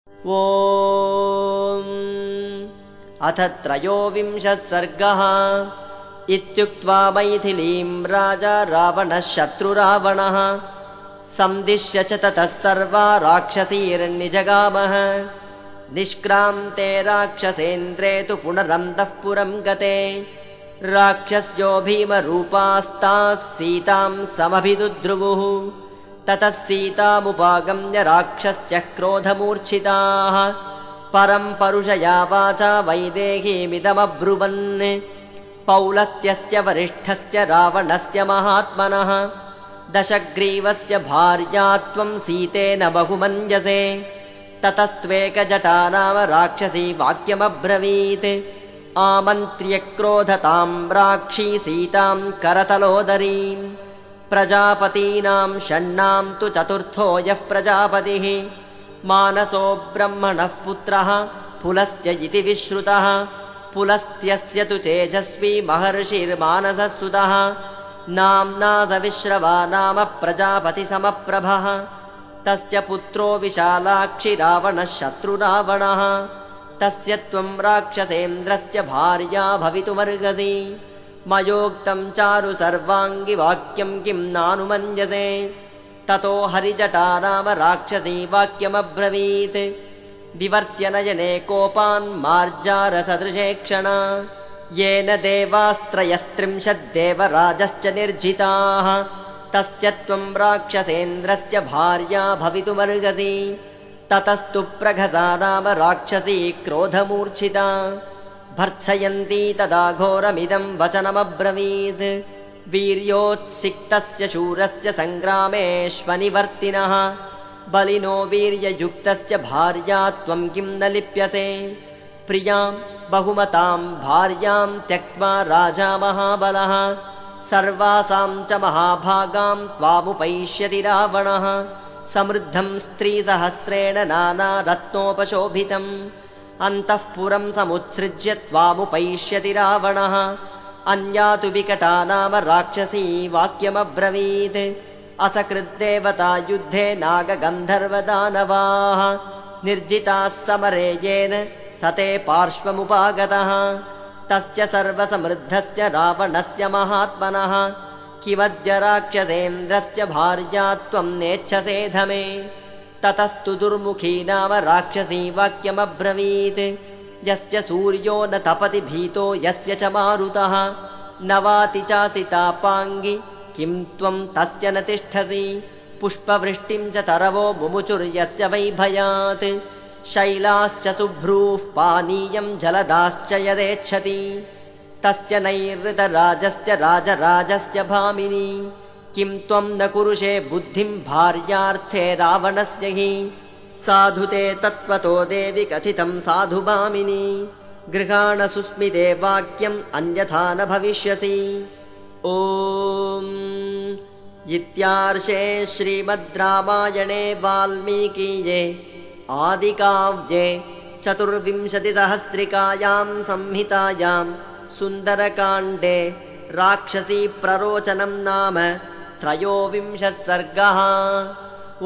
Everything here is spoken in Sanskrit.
ॐ अथ त्रयोविंशः सर्गः। इत्युक्त्वा मैथिलीं राजा रावणः शत्रुरावणः संदिश्य च ततः सर्वा राक्षसीर्निजगामः। निष्क्रान्ते राक्षसेन्द्रे तु पुनरन्तः पुरं गते राक्षस्यो भीमरूपास्ताः सीतां समभिदुद्रुवुः। ततः सीतामुपागम्य राक्षस्य क्रोधमूर्छिताः परं परुषया वाचा वैदेहीमिदमब्रुवन्। पौलस्त्यस्य वरिष्ठस्य रावणस्य महात्मनः दशग्रीवस्य भार्या त्वं सीतेन बहुमञ्जसे। ततस्त्वेकजटा नाम राक्षसी वाक्यमब्रवीत्। आमन्त्र्य क्रोधतां राक्षी सीतां करतलोदरीं। प्रजापतीनां षण्णां तु चतुर्थो यः प्रजापतिः मानसो ब्रह्मणः पुत्रः पुलस्त्य इति विश्रुतः। पुलस्त्यस्य तु तेजस्वी महर्षिर्मानसः सुतः। नाम्ना सविश्रवा नाम प्रजापतिसमप्रभः। तस्य पुत्रो विशालाक्षि रावणः शत्रुरावणः। तस्य त्वं राक्षसेन्द्रस्य भार्या भवितुमर्हसि। मयोक्तं चारु सर्वाङ्गि वाक्यं किं नानुमञ्जसे। ततो हरिजटा नाम राक्षसी वाक्यमब्रवीत्। विवर्त्य नयने कोपान् मार्जारसदृशे क्षणा। येन देवास्त्रयस्त्रिंशद्देवराजश्च निर्जिताः तस्य त्वं राक्षसेन्द्रस्य भार्या भवितुमर्हसि। ततस्तु प्रघसा नाम राक्षसी क्रोधमूर्छिता। भर्त्सयन्ती तदा घोरमिदं वचनमब्रवीत्। वीर्योत्सिक्तस्य शूरस्य सङ्ग्रामेष्वनिवर्तिनः बलिनो वीर्ययुक्तस्य भार्या त्वं किं न लिप्यसे। प्रियां बहुमतां भार्यां त्यक्त्वा राजा महाबलः सर्वासां च महाभागां त्वामुपैष्यति रावणः। समृद्धं स्त्रीसहस्रेण नानारत्नोपशोभितम् अन्तःपुरं समुत्सृज्य त्वामुपैष्यति रावणः। अन्या तु विकटा नाम राक्षसी वाक्यमब्रवीत्। असकृद्देवता युद्धे नागगन्धर्वदानवाः निर्जिताः समरे येन स ते पार्श्वमुपागतः। तस्य सर्वसमृद्धस्य रावणस्य महात्मनः किमद्य राक्षसेन्द्रस्य भार्या त्वं नेच्छसे धमे। ततस्तु दुर्मुखी नाम राक्षसी वाक्यमब्रवीत्। यस्य सूर्यो न तपति भीतो यस्य च मारुतः न वाति चासि तापाङ्गि किं त्वं तस्य न तिष्ठसि। पुष्पवृष्टिं च तरवो मुमुचुर्यस्य वै भयात्। शैलाश्च शुभ्रूः पानीयं जलदाश्च यदेच्छति तस्य नैरृतराजस्य राजराजस्य भामिनी। किं त्वं न कुरुषे बुद्धिं भार्यार्थे रावणस्य हि। साधु ते तत्त्वतो देवि कथितं साधु भामिनी। गृहाण सुस्मिते वाक्यम् अन्यथा न भविष्यसि। ॐ इत्यार्षे श्रीमद् रामायणे वाल्मीकीये आदिकाव्ये चतुर्विंशतिसहस्रिकायां संहितायां सुन्दरकाण्डे राक्षसी प्ररोचनं नाम त्रयोविंशः सर्गः। ॐ